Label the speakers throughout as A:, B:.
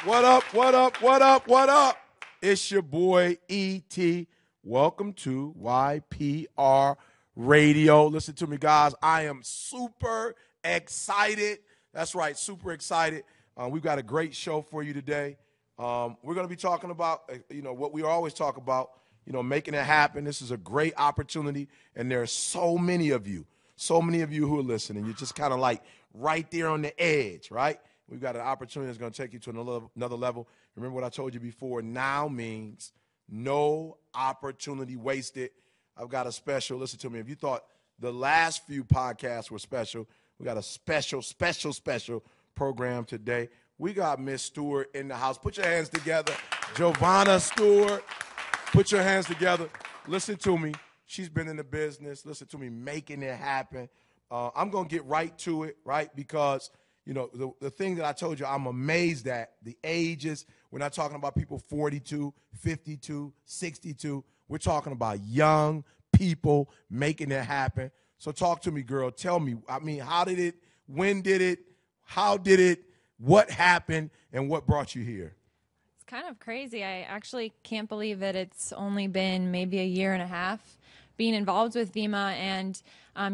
A: What up, what up, what up, what up? It's your boy E.T. Welcome to YPR Radio. Listen to me, guys. I am super excited. That's right, super excited. We've got a great show for you today. We're going to be talking about, what we always talk about, making it happen. This is a great opportunity, and there are so many of you who are listening. You're just kind of like right there on the edge, right? We've got an opportunity that's going to take you to another level. Remember what I told you before, now means no opportunity wasted. I've got a special, listen to me, if you thought the last few podcasts were special, we got a special program today. We got Miss Stewart in the house. Put your hands together. Jovana Stewart, put your hands together. Listen to me. She's been in the business. Listen to me, making it happen. I'm going to get right to it, right, because the thing that I told you, I'm amazed at the ages. We're not talking about people 42, 52, 62. We're talking about young people making it happen. So talk to me, girl. Tell me, how did it, when did it, how did it, what happened, and what brought you here?
B: It's kind of crazy. I actually can't believe that it's only been maybe a year and a half being involved with Vima and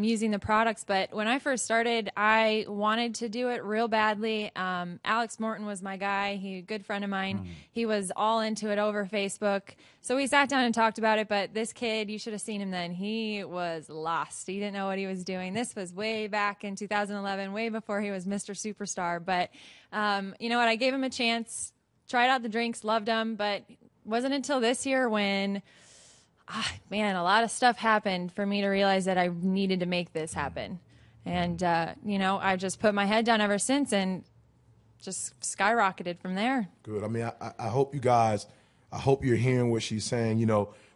B: using the products. But when I first started, I wanted to do it real badly. Alex Morton was my guy. He a good friend of mine. He was all into it over Facebook. So we sat down and talked about it. But this kid, you should have seen him then. He was lost. He didn't know what he was doing. This was way back in 2011, way before he was Mr. Superstar. But you know what? I gave him a chance, tried out the drinks, loved them. But it wasn't until this year when a lot of stuff happened for me to realize that I needed to make this happen. And, I've just put my head down ever since and just skyrocketed from there.
A: Good. I hope you guys, I hope you're hearing what she's saying.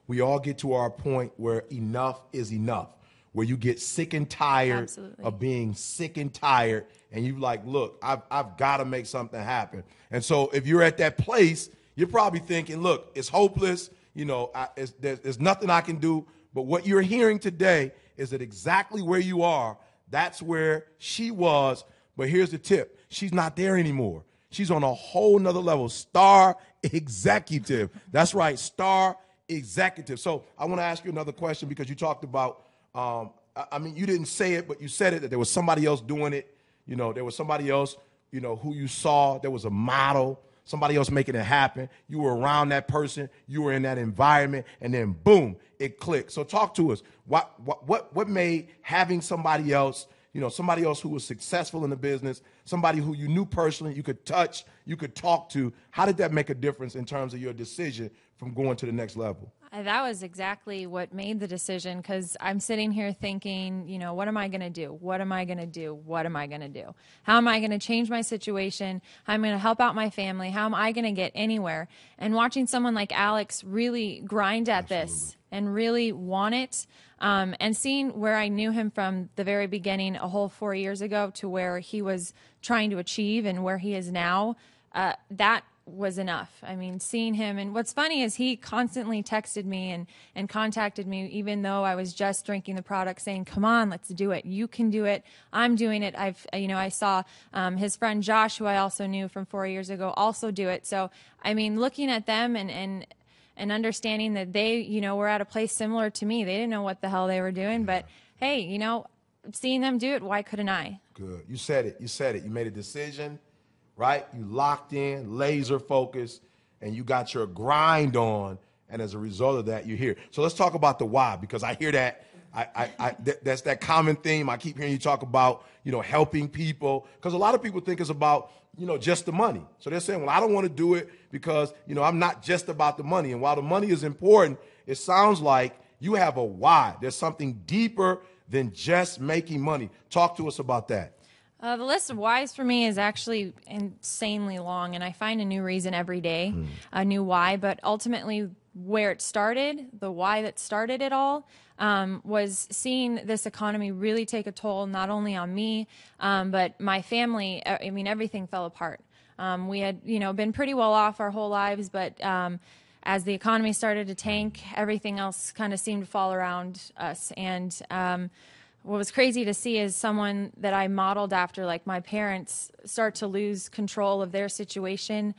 A: We all get to our point where enough is enough, where you get sick and tired of being sick and tired. And you're like, look, I've got to make something happen. And so if you're at that place, you're probably thinking, look, it's hopeless. There's nothing I can do. But what you're hearing today is that exactly where you are, that's where she was. But here's the tip. She's not there anymore. She's on a whole nother level. Star executive. That's right, star executive. So I want to ask you another question because you talked about, you didn't say it, but you said it, that there was somebody else doing it. There was somebody else, who you saw. There was a model. Somebody else making it happen. You were around that person. You were in that environment, and then boom, it clicked. So talk to us. What made having somebody else, somebody else who was successful in the business, somebody who you knew personally, you could touch, you could talk to. How did that make a difference in terms of your decision from going to the next level?
B: That was exactly what made the decision, because I'm sitting here thinking, what am I going to do? What am I going to do? What am I going to do? How am I going to change my situation? How am I going to help out my family? How am I going to get anywhere? And watching someone like Alex really grind at this and really want it, and seeing where I knew him from the very beginning, a whole 4 years ago, to where he was trying to achieve and where he is now, that was enough. Seeing him, and what's funny is he constantly texted me and contacted me, even though I was just drinking the product, saying, come on, let's do it. You can do it. I'm doing it. I saw his friend Josh, who I also knew from 4 years ago, also do it. So, looking at them and understanding that they, were at a place similar to me. They didn't know what the hell they were doing, but hey, seeing them do it, why couldn't I?
A: Good. You said it. You made a decision. Right? You locked in, laser focused, and you got your grind on, and as a result of that, you're here. So let's talk about the why, because I hear that. That's that common theme. I keep hearing you talk about, helping people, because a lot of people think it's about, just the money. So they're saying, well, I don't want to do it because, I'm not just about the money. And while the money is important, it sounds like you have a why. There's something deeper than just making money. Talk to us about that.
B: The list of whys for me is actually insanely long, and I find a new reason every day, a new why. But ultimately, where it started, the why that started it all, was seeing this economy really take a toll, not only on me, but my family. Everything fell apart. We had, been pretty well off our whole lives, but as the economy started to tank, everything else kind of seemed to fall around us. And what was crazy to see is someone that I modeled after, like my parents, start to lose control of their situation.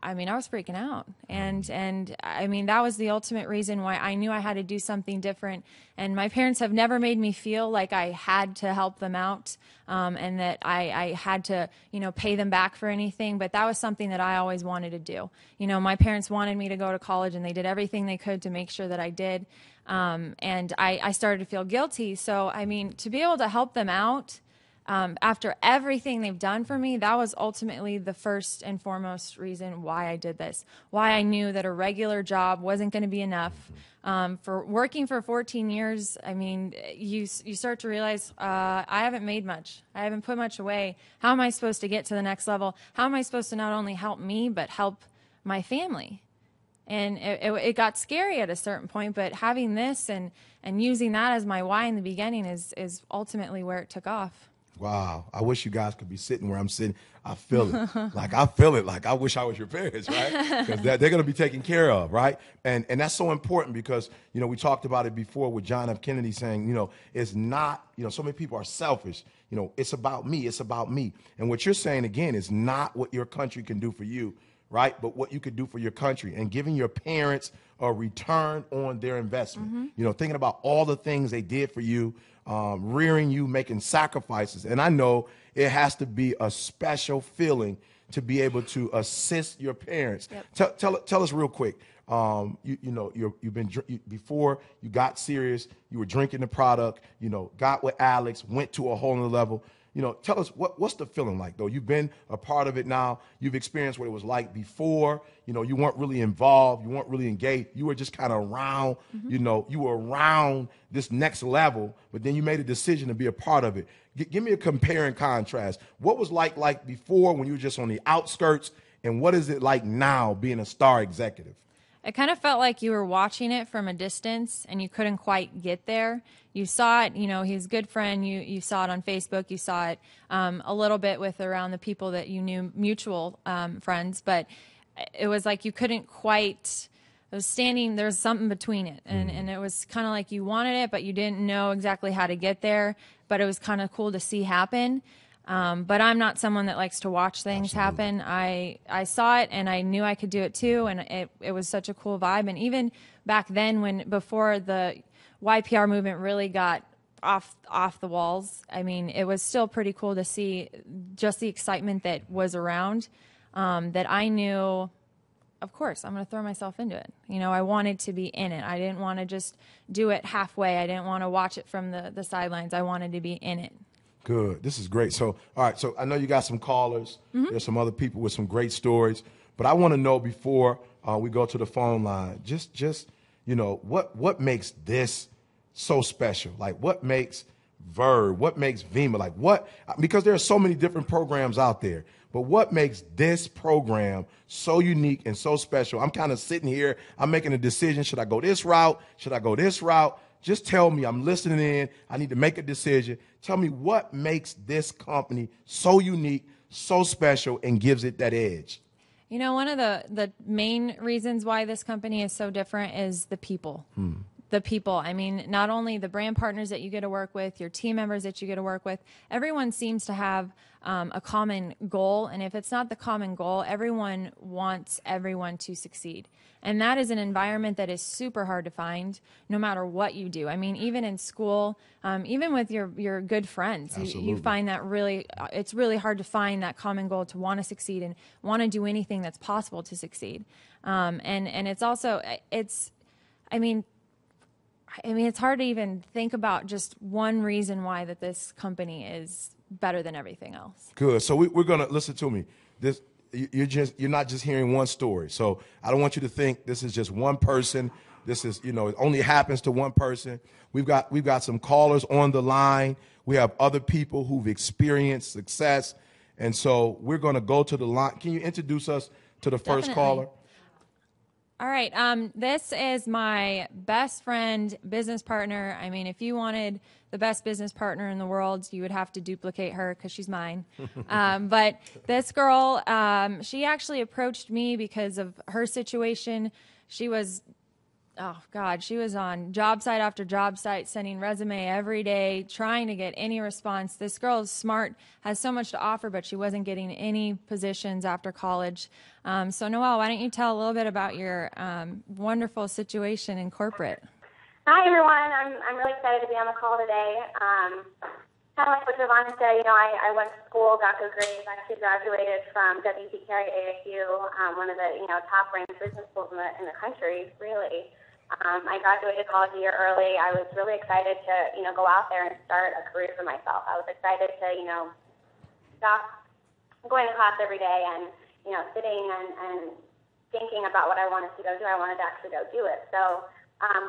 B: I mean, I was freaking out. And I mean, that was the ultimate reason why I knew I had to do something different. And my parents have never made me feel like I had to help them out, and that I had to, pay them back for anything. But that was something that I always wanted to do. My parents wanted me to go to college, and they did everything they could to make sure that I did. And I started to feel guilty. So, I mean, to be able to help them out, after everything they've done for me, that was ultimately the first and foremost reason why I did this, why I knew that a regular job wasn't going to be enough. For working for 14 years, I mean, you start to realize, I haven't made much. I haven't put much away. How am I supposed to get to the next level? How am I supposed to not only help me, but help my family? And it got scary at a certain point, but having this and using that as my why in the beginning is ultimately where it took off.
A: Wow. I wish you guys could be sitting where I'm sitting. I feel it. I feel it. Like, I wish I was your parents, right? Because they're going to be taken care of, right? And that's so important because, we talked about it before with John F. Kennedy saying, it's not, so many people are selfish. It's about me. It's about me. And what you're saying, again, is not what your country can do for you, right? But what you could do for your country and giving your parents a return on their investment. Thinking about all the things they did for you, rearing you, making sacrifices. And I know it has to be a special feeling to be able to assist your parents. Yep. Tell us real quick. Before you got serious, you were drinking the product, got with Alex, went to a whole nother level. Tell us what's the feeling like, though? You've been a part of it now. You've experienced what it was like before. You weren't really involved. You weren't really engaged. You were just kind of around, you were around this next level, but then you made a decision to be a part of it. Give me a compare and contrast. What was like before when you were just on the outskirts, and what is it like now being a star executive?
B: It kind of felt like you were watching it from a distance and you couldn't quite get there. You saw it, he's a good friend. You saw it on Facebook. You saw it a little bit with around the people that you knew, mutual friends. But it was like you couldn't quite, it was standing, there was something between it. And it was kind of like you wanted it, but you didn't know exactly how to get there. But it was kind of cool to see happen. But I'm not someone that likes to watch things happen. I saw it and I knew I could do it too. And it was such a cool vibe. And even back then before the YPR movement really got off the walls, I mean, it was still pretty cool to see just the excitement that was around, that I knew, of course, I'm going to throw myself into it. I wanted to be in it. I didn't want to just do it halfway. I didn't want to watch it from the sidelines. I wanted to be in it.
A: Good. This is great. So, all right. So I know you got some callers. There's some other people with some great stories, but I want to know before we go to the phone line, just what makes this so special? Like, what makes Verve? What makes Vima? Like, because there are so many different programs out there, but what makes this program so unique and so special? I'm kind of sitting here. I'm making a decision. Should I go this route? Should I go this route? Just tell me. I'm listening in. I need to make a decision. Tell me what makes this company so unique, so special, and gives it that edge.
B: One of the main reasons why this company is so different is the people. The people. I mean, not only the brand partners that you get to work with, your team members that you get to work with, everyone seems to have a common goal. And if it's not the common goal, everyone wants everyone to succeed. And that is an environment that is super hard to find no matter what you do. I mean, even in school, even with your good friends, you find that it's really hard to find that common goal to want to succeed and want to do anything that's possible to succeed. And it's also, it's hard to even think about just one reason why that this company is better than everything else.
A: Good. So we're going to listen to me. You're not just hearing one story. So I don't want you to think this is just one person. This is, it only happens to one person. We've got some callers on the line. We have other people who've experienced success. And so we're going to go to the line. Can you introduce us to the first caller?
B: All right. This is my best friend, business partner. I mean, if you wanted the best business partner in the world, you would have to duplicate her because she's mine. But this girl, she actually approached me because of her situation. She was Oh God, she was on job site after job site, sending resume every day, trying to get any response. This girl is smart, has so much to offer, but she wasn't getting any positions after college. So Noelle, why don't you tell a little bit about your wonderful situation in corporate?
C: Hi everyone, I'm really excited to be on the call today. Kind of like what Jovana said, I went to school, got good grades. I actually graduated from WPK at ASU, one of the top-ranked business schools in the country, really. I graduated college a year early. I was really excited to go out there and start a career for myself. I was excited to stop going to class every day and sitting and thinking about what I wanted to go do. I wanted to actually go do it. So.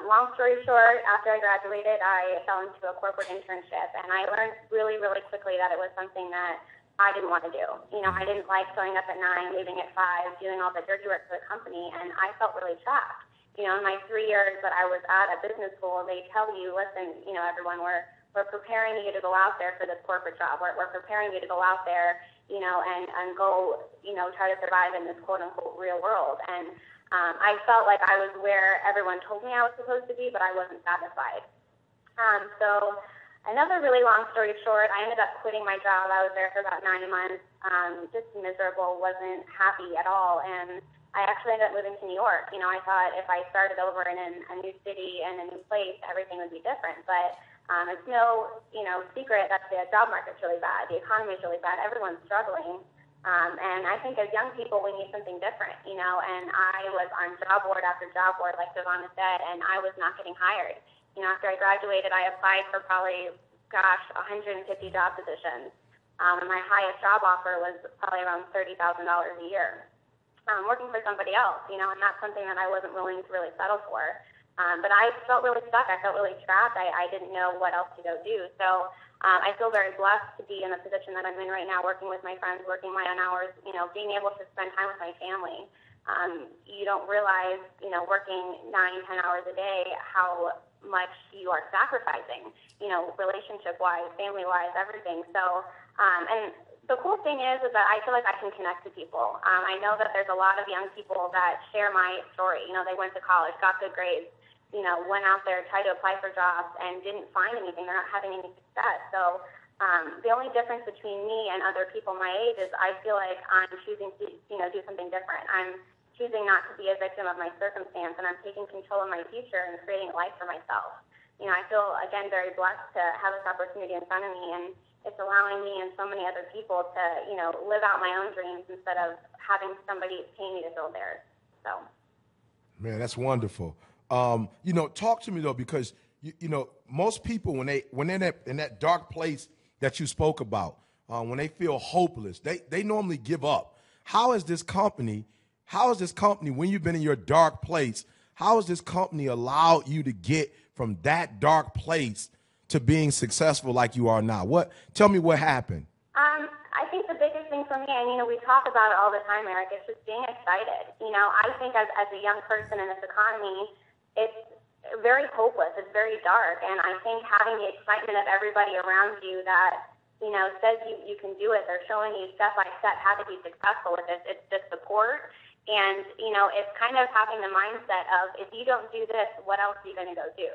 C: Long story short, after I graduated, I fell into a corporate internship, and I learned really, really quickly that it was something that I didn't want to do. I didn't like showing up at 9, leaving at 5, doing all the dirty work for the company, and I felt really trapped. In my 3 years that I was at a business school, they tell you, listen, everyone, we're preparing you to go out there for this corporate job. We're preparing you to go out there, and go, try to survive in this quote-unquote real world. And I felt like I was where everyone told me I was supposed to be, but I wasn't satisfied. So another really long story short, I ended up quitting my job. I was there for about 9 months, just miserable, wasn't happy at all. And I actually ended up moving to New York. I thought if I started over in a new city and a new place, everything would be different. But it's no, secret that the job market's really bad. The economy is really bad. Everyone's struggling. And I think as young people, we need something different, and I was on job board after job board, like Jovana said, and I was not getting hired. After I graduated, I applied for probably, 150 job positions. And my highest job offer was probably around $30,000 a year, working for somebody else, and that's something that I wasn't willing to really settle for. But I felt really stuck. I felt really trapped. I didn't know what else to go do. So I feel very blessed to be in the position that I'm in right now, working with my friends, working my own hours, being able to spend time with my family. You don't realize, working 9, 10 hours a day, how much you are sacrificing, relationship-wise, family-wise, everything. So, and the cool thing is that I feel like I can connect to people. I know that there's a lot of young people that share my story. They went to college, got good grades, went out there, tried to apply for jobs, and didn't find anything. They're not having any success. So the only difference between me and other people my age is I feel like I'm choosing to, do something different. I'm choosing not to be a victim of my circumstance, and I'm taking control of my future and creating a life for myself. I feel, again, very blessed to have this opportunity in front of me, and it's allowing me and so many other people to, live out my own dreams instead of having somebody pay me to build theirs. So.
A: Man, that's wonderful. Talk to me though, because most people when they're in that dark place that you spoke about, when they feel hopeless, they normally give up. How is this company, when you've been in your dark place, how has this company allowed you to get from that dark place to being successful like you are now? Tell me what happened.
C: I think the biggest thing for me, and we talk about it all the time, Eric, is just being excited. I think as a young person in this economy, it's very hopeless. It's very dark. And I think having the excitement of everybody around you that, says you can do it, they're showing you step by step how to be successful with this. It's just support. And, it's kind of having the mindset of, if you don't do this, what else are you going to go do?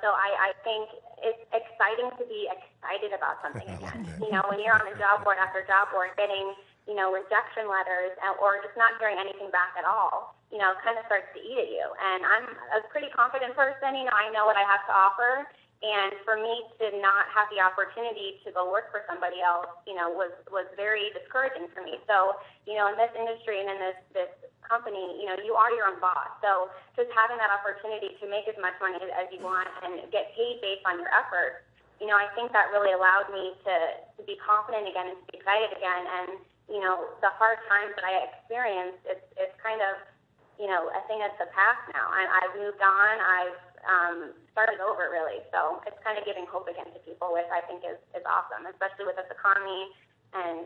C: So I think it's exciting to be excited about something again. When you're on a job board after job board getting, rejection letters or just not hearing anything back at all, kind of starts to eat at you. And I'm a pretty confident person. I know what I have to offer. And for me to not have the opportunity to go work for somebody else, was very discouraging for me. So, in this industry and in this company, you are your own boss. So just having that opportunity to make as much money as you want and get paid based on your efforts, I think that really allowed me to be confident again and to be excited again. And, the hard times that I experienced, it's kind of, a thing that's the past now. I've moved on. I've started over, really. So it's kind of giving hope again to people, which I think is awesome, especially with this economy and,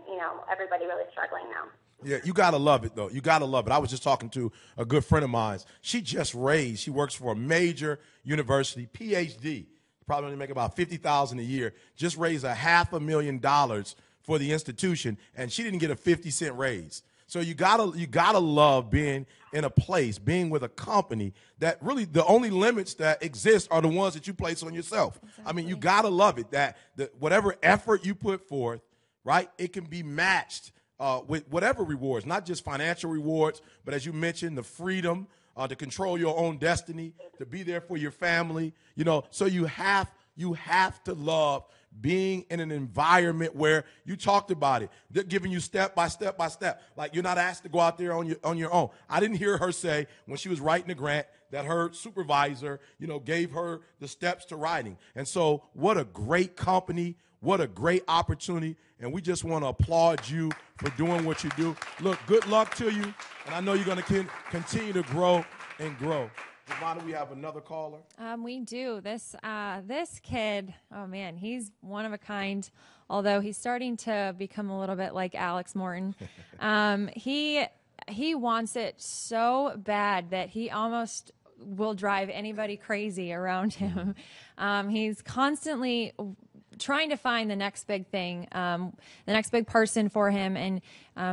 C: everybody really struggling now.
A: Yeah, you got to love it, though. You got to love it. I was just talking to a good friend of mine. She works for a major university, PhD, probably only make about $50,000 a year, just raised $500,000 for the institution, and she didn't get a 50-cent raise. So you gotta love being in a place, being with a company that really the only limits that exist are the ones that you place on yourself. Exactly. I mean, you gotta love it that whatever effort you put forth, right, it can be matched with whatever rewards, not just financial rewards, but as you mentioned, the freedom to control your own destiny, to be there for your family. So you have to love being in an environment where you talked about it. They're giving you step by step by step. Like you're not asked to go out there on your own. I didn't hear her say when she was writing the grant that her supervisor, gave her the steps to writing. And so what a great company, what a great opportunity. And we just want to applaud you for doing what you do. Look, good luck to you. And I know you're going to continue to grow and grow. Jovana, we have another caller.
B: We do. This kid, oh man, he's one of a kind. Although he's starting to become a little bit like Alex Morton. He wants it so bad that he almost will drive anybody crazy around him. He's constantly trying to find the next big thing, the next big person for him. And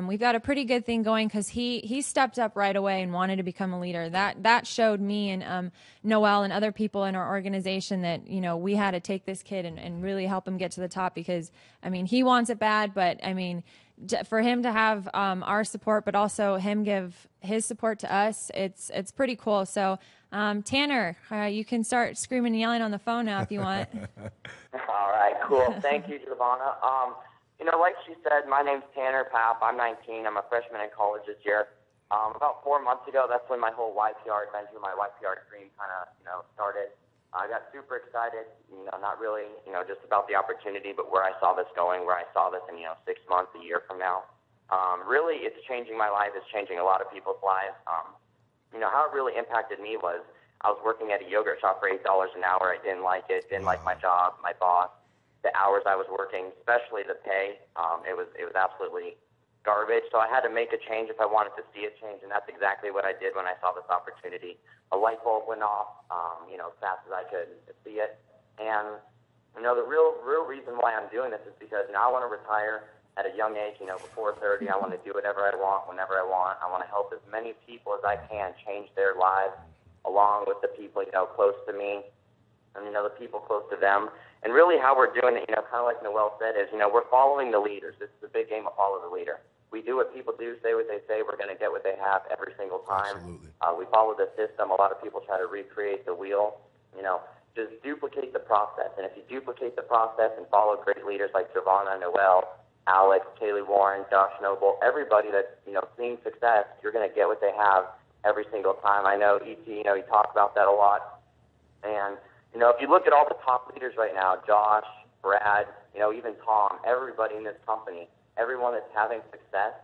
B: we've got a pretty good thing going because he stepped up right away and wanted to become a leader. That showed me and Noelle and other people in our organization that, we had to take this kid and really help him get to the top because, he wants it bad, but, for him to have our support, but also him give his support to us, it's pretty cool. So, Tanner, you can start screaming and yelling on the phone now if you want.
D: All right, cool. Thank you, Jovana. Like she said, my name's Tanner Papp. I'm 19. I'm a freshman in college this year. About 4 months ago, that's when my whole YPR adventure, my YPR dream kind of, started. I got super excited, not really, just about the opportunity, but where I saw this going, where I saw this in, 6 months, a year from now. Really, it's changing my life. It's changing a lot of people's lives. How it really impacted me was I was working at a yogurt shop for $8 an hour. I didn't like it, didn't like my job, my boss, the hours I was working, especially the pay. It was absolutely garbage. So I had to make a change if I wanted to see a change, and that's exactly what I did when I saw this opportunity. A light bulb went off, as fast as I could see it. And, the real reason why I'm doing this is because, I want to retire at a young age, before 30. I want to do whatever I want, whenever I want. I want to help as many people as I can change their lives along with the people, close to me and, the people close to them. And really how we're doing it, kind of like Noelle said, is, we're following the leaders. This is a big game of follow the leader. We do what people do, say what they say. We're going to get what they have every single time.
A: Absolutely.
D: We follow the system. A lot of people try to recreate the wheel. Just duplicate the process. And if you duplicate the process and follow great leaders like Jovana, Noelle, Alex, Kaylee Warren, Josh Noble, everybody that's, seeing success, you're going to get what they have every single time. I know E.T., he talks about that a lot. And, if you look at all the top leaders right now, Josh, Brad, even Tom, everybody in this company, everyone that's having success,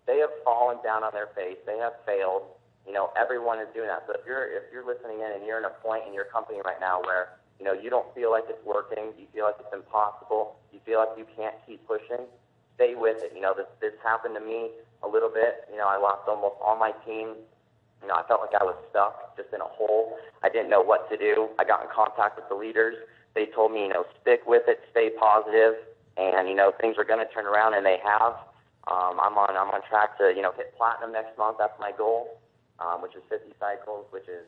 D: they have fallen down on their face. They have failed. Everyone is doing that. So if you're listening in and you're in a point in your company right now where, you don't feel like it's working, you feel like it's impossible, you feel like you can't keep pushing, stay with it. This happened to me a little bit. I lost almost all my team. I felt like I was stuck just in a hole. I didn't know what to do. I got in contact with the leaders. They told me, stick with it, stay positive, and, things are going to turn around, and they have. I'm on track to, hit platinum next month. That's my goal, which is 50 cycles, which is,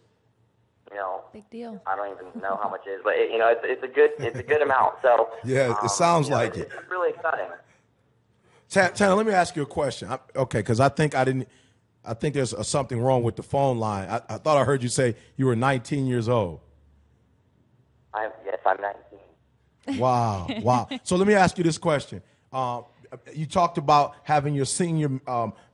B: big deal.
D: I don't even know how much it is, but it's a good amount. So
A: yeah, it sounds like it.
D: It's really exciting.
A: Tanner, let me ask you a question. Because I think there's something wrong with the phone line. I thought I heard you say you were 19 years old.
D: Yes, I'm 19.
A: Wow. So let me ask you this question. You talked about having your senior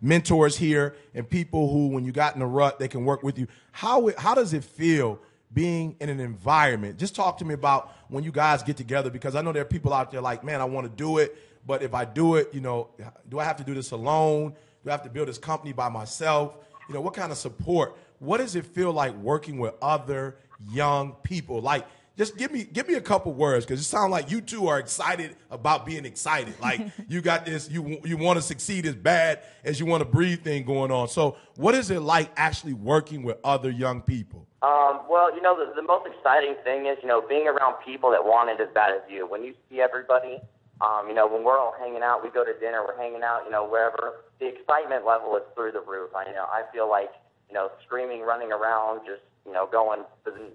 A: mentors here and people who, when you got in a rut, they can work with you. How does it feel being in an environment? Just talk to me about when you guys get together, because I know there are people out there like, man, I want to do it, but if I do it, do I have to do this alone? Do I have to build this company by myself? What kind of support? What does it feel like working with other young people? Like, just give me a couple words, because it sounds like you two are excited about being excited. Like you got this, you want to succeed as bad as you want to breathe thing going on. So what is it like actually working with other young people?
D: Well, the most exciting thing is, being around people that want it as bad as you. When you see everybody When we're all hanging out, we go to dinner, we're hanging out, wherever, the excitement level is through the roof. I feel like, screaming, running around, just, going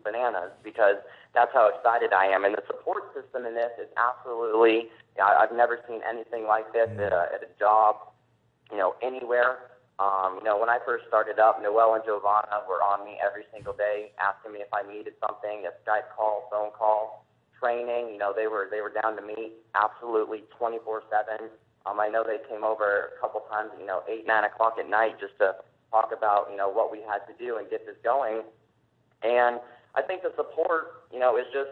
D: bananas because that's how excited I am. And the support system in this is absolutely, I've never seen anything like this at a job, anywhere. When I first started up, Noelle and Jovana were on me every single day, asking me if I needed something, a Skype call, phone call, training. They were down to me absolutely 24/7. I know they came over a couple times, 8, 9 o'clock at night just to talk about, what we had to do and get this going. And I think the support, is just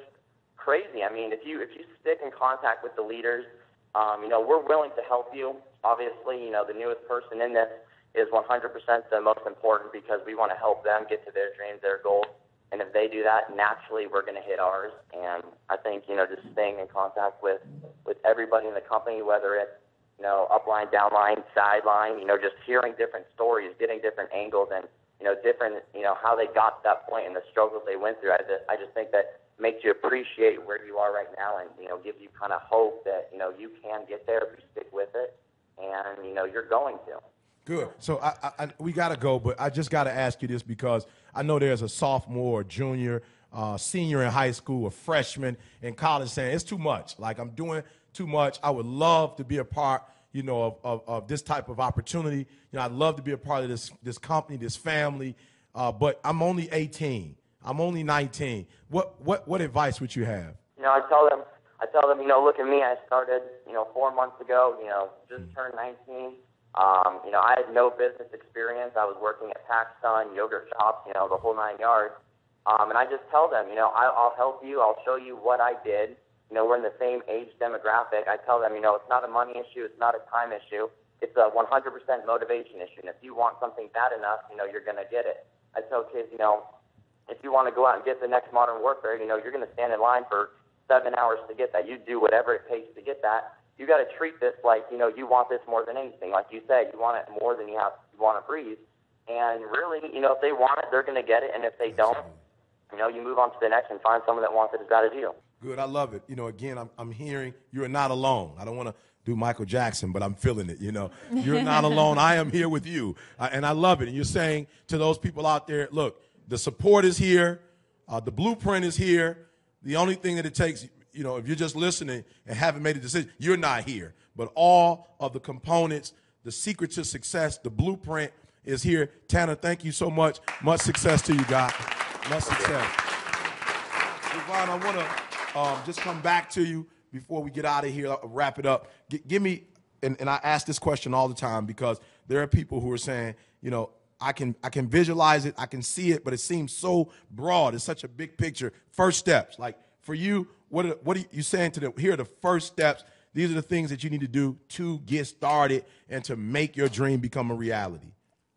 D: crazy. I mean, if you stick in contact with the leaders, we're willing to help you. Obviously, the newest person in this is 100% the most important because we want to help them get to their dreams, their goals. And if they do that, naturally we're going to hit ours. And I think, just staying in contact with everybody in the company, whether it's, upline, downline, sideline, just hearing different stories, getting different angles and, different, how they got to that point and the struggles they went through. I just think that makes you appreciate where you are right now and, gives you kind of hope that, you can get there if you stick with it and, you're going to.
A: Good. So we got to go, but I just got to ask you this because I know there's a sophomore, junior, senior in high school, a freshman in college saying it's too much. Like I'm doing too much. I would love to be a part, of this type of opportunity. I'd love to be a part of this company, this family, but I'm only 18. I'm only 19. What advice would you have?
D: I tell them, look at me. I started, 4 months ago, just turned 19. I had no business experience. I was working at PacSun, yogurt shops, the whole 9 yards. And I just tell them, I'll help you. I'll show you what I did. We're in the same age demographic. I tell them, it's not a money issue. It's not a time issue. It's a 100% motivation issue. And if you want something bad enough, you're going to get it. I tell kids, if you want to go out and get the next Modern Warfare, you're going to stand in line for 7 hours to get that. You do whatever it takes to get that. You got to treat this like, you want this more than anything. Like you said, you want it more than you want to breathe. And really, if they want it, they're going to get it. And if they don't, you move on to the next and find someone that wants it as bad as you.
A: Good. I love it. Again, I'm hearing you're not alone. I don't want to do Michael Jackson, but I'm feeling it. You're not alone. I am here with you. And I love it. And you're saying to those people out there, look, the support is here. The blueprint is here. The only thing that it takes, if you're just listening and haven't made a decision, you're not here. But all of the components, the secret to success, the blueprint is here. Tanner, thank you so much. Much success to you, guys. Much success. Jovana, I want to just come back to you before we get out of here, wrap it up. Give me, and I ask this question all the time because there are people who are saying, I can visualize it, I can see it, but it seems so broad. It's such a big picture. First steps, like for you, what are you saying to them? Here are the first steps. These are the things that you need to do to get started and to make your dream become a reality.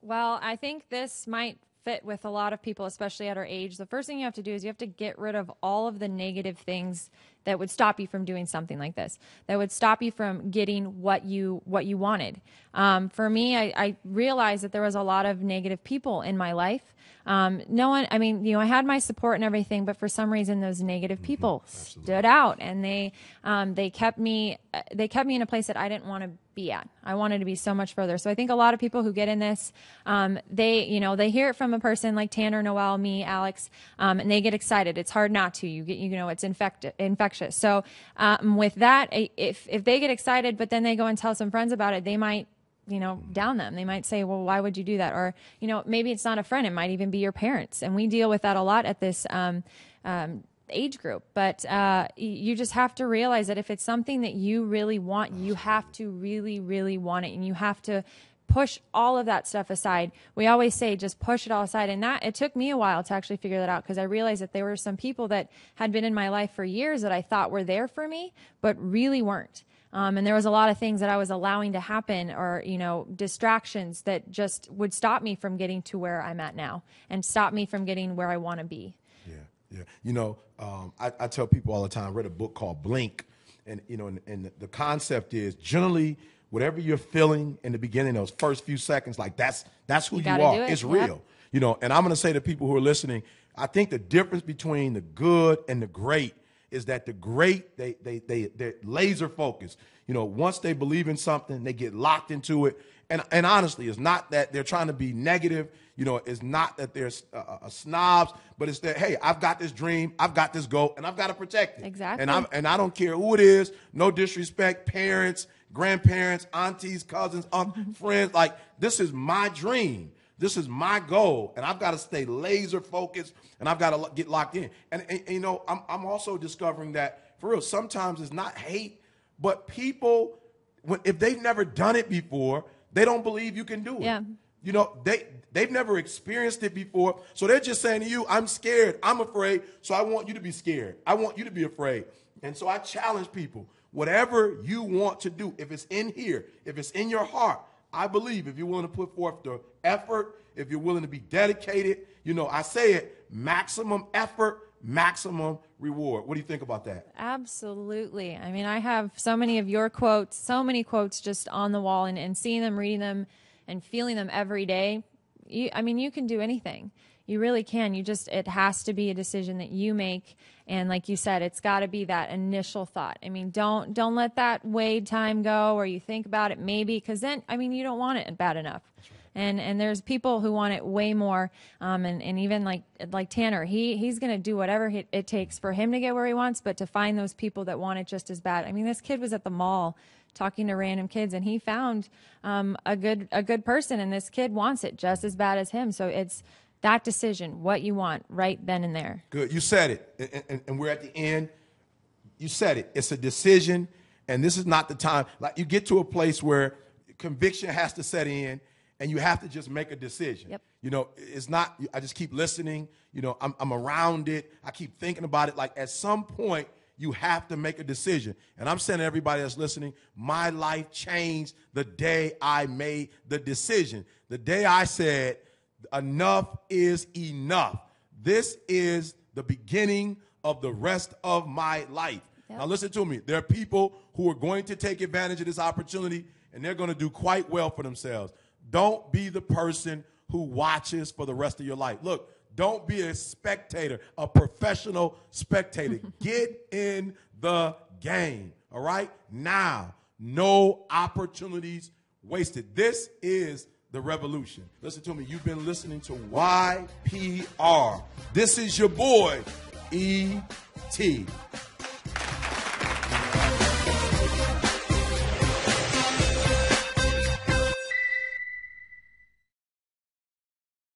B: Well, I think this might fit with a lot of people, especially at our age. The first thing you have to do is you have to get rid of all of the negative things that would stop you from doing something like this, that would stop you from getting what you wanted. For me, I realized that there was a lot of negative people in my life. No one, I had my support and everything, but for some reason those negative people stood out, and they kept me in a place that I didn't want to be at. I wanted to be so much further. So I think a lot of people who get in this, they hear it from a person like Tanner, Noelle, me, Alex, and they get excited. It's hard not to. It's infectious. So with that, if they get excited, but then they go and tell some friends about it, they might down them. They might say, well, why would you do that? Or, maybe it's not a friend. It might even be your parents. And we deal with that a lot at this age group. But you just have to realize that if it's something that you really want, you have to really, really want it. And you have to push all of that stuff aside. We always say, just push it all aside. And it took me a while to actually figure that out, because I realized that there were some people that had been in my life for years that I thought were there for me, but really weren't. And there was a lot of things that I was allowing to happen, or, distractions that just would stop me from getting to where I'm at now and stop me from getting where I want to be.
A: Yeah. I tell people all the time, I read a book called Blink, and, and the concept is generally whatever you're feeling in the beginning, those first few seconds, like that's who you are. It's real, and I'm going to say to people who are listening, I think the difference between the good and the great is that they're laser focused. You know, once they believe in something, they get locked into it. And honestly, it's not that they're trying to be negative. You know, it's not that they're snobs, but it's that, hey, I've got this dream, I've got this goal, and I've got to protect it.
B: Exactly.
A: And I don't care who it is, no disrespect, parents, grandparents, aunties, cousins, friends. Like, this is my dream. This is my goal, and I've got to stay laser focused, and I've got to get locked in. And you know, I'm also discovering that, for real, sometimes it's not hate, but people, if they've never done it before, they don't believe you can do it.
B: Yeah.
A: You know, they've never experienced it before, so they're just saying to you, I'm scared, I'm afraid, so I want you to be scared. I want you to be afraid. And so I challenge people, whatever you want to do, if it's in here, if it's in your heart, I believe if you're willing to put forth the effort, if you're willing to be dedicated, you know, I say it, maximum effort, maximum reward. What do you think about that?
B: Absolutely. I mean, I have so many of your quotes, so many quotes just on the wall, and seeing them, reading them, and feeling them every day. I mean, you can do anything. You really can. It has to be a decision that you make. And like you said, it's got to be that initial thought. I mean, don't let that wait time go, or you think about it maybe, because then, I mean, you don't want it bad enough. And there's people who want it way more. And even like Tanner, he's going to do whatever it takes for him to get where he wants, but to find those people that want it just as bad. I mean, this kid was at the mall talking to random kids, and he found a good person, and this kid wants it just as bad as him. So it's that decision, what you want right then and there. Good.
A: You said it. And we're at the end. You said it. It's a decision, and this is not the time. Like, you get to a place where conviction has to set in, and you have to just make a decision.
B: Yep.
A: You know, it's not, I just keep listening. You know, I'm around it. I keep thinking about it. Like, at some point, you have to make a decision. And I'm saying to everybody that's listening, my life changed the day I made the decision. The day I said, enough is enough. This is the beginning of the rest of my life. Yep. Now listen to me. There are people who are going to take advantage of this opportunity, and they're going to do quite well for themselves. Don't be the person who watches for the rest of your life. Look, don't be a spectator, a professional spectator. Get in the game, all right? Now, no opportunities wasted. This is the revolution. Listen to me. You've been listening to YPR. This is your boy, E.T.